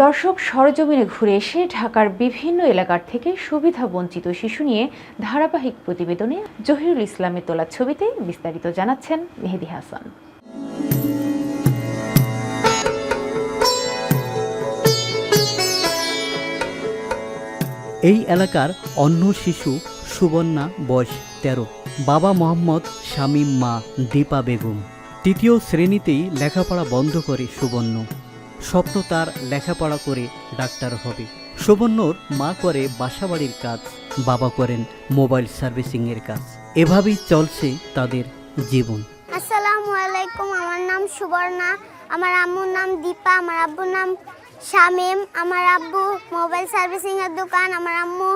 দর্শক, সরজমিনে ঘুরে এসে ঢাকার বিভিন্ন এলাকার থেকে সুবিধা বঞ্চিত শিশু নিয়ে ধারাবাহিক প্রতিবেদনে জহিরুল ইসলামের তোলা ছবিতে বিস্তারিত জানাচ্ছেন মেহেদী হাসান। এই এলাকার অন্য শিশু সুবর্ণা, বয়স 13, বাবা মোহাম্মদ শামীম, মা দীপা বেগম। তৃতীয় শ্রেণীতেই লেখাপড়া বন্ধ করে সুবর্ণ। স্বপ্ন তার লেখাপড়া করে ডাক্তার হবে। সুবর্ণর মা করে বাসাবাড়ির কাজ, বাবা করেন মোবাইল সার্ভিসিংয়ের কাজ। এভাবেই চলছে তাদের জীবন। আসসালামু আলাইকুম, আমার নাম সুবর্ণা, আমার আম্মুর নাম দীপা, আমার আব্বুর নাম শামীম। আমার আব্বু মোবাইল সার্ভিসিংয়ের দোকান, আমার আম্মু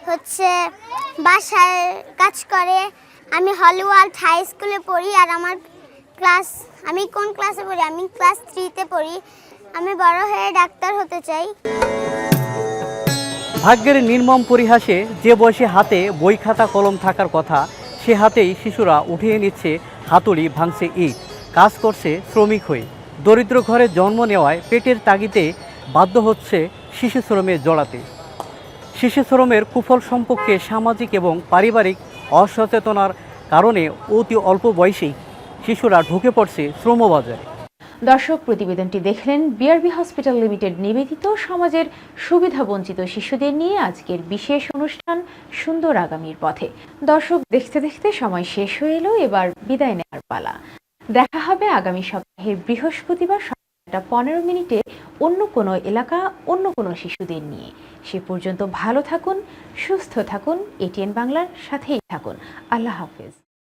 হচ্ছে বাসায় কাজ করে। আমি হলিওয়ার্ল্ড হাই স্কুলে পড়ি। আর আমি কোন ক্লাসে পড়ি? আমি ক্লাস 3তে পড়ি। আমি বড় হয়ে ডাক্তার হতে চাই। ভাগ্যের নির্মম পরিহাসে যে বয়সে হাতে বই খাতা কলম থাকার কথা, সে হাতেই শিশুরা উঠিয়ে নিচ্ছে হাতুড়ি, ভাঙছে ইট, কাজ করছে শ্রমিক হয়ে। দরিদ্র ঘরে জন্ম নেওয়ায় পেটের তাগিদে বাধ্য হচ্ছে শিশু শ্রমে জড়াতে। শিশু শ্রমের কুফল সম্পর্কে সামাজিক এবং পারিবারিক অসচেতনার কারণে অতি অল্প বয়সেই শিশুরা ঢুকে পড়ছে শ্রমবাজারে। দর্শক, প্রতিবেদনটি দেখলেন বিআরবি হসপিটাল লিমিটেড নিবেদিত সমাজের সুবিধা বঞ্চিত শিশুদের নিয়ে আজকের বিশেষ অনুষ্ঠান সুন্দর আগামীর পথে। দর্শক, দেখতে দেখতে সময় শেষ হয়ে এলো, এবার বিদায় নেওয়ার পালা। দেখা হবে আগামী সপ্তাহের বৃহস্পতিবার 15 অন্য কোনো এলাকা, অন্য কোনো শিশুদের নিয়ে। সে পর্যন্ত ভালো থাকুন, সুস্থ থাকুন, এটিএন বাংলার সাথেই থাকুন। আল্লাহ হাফেজ।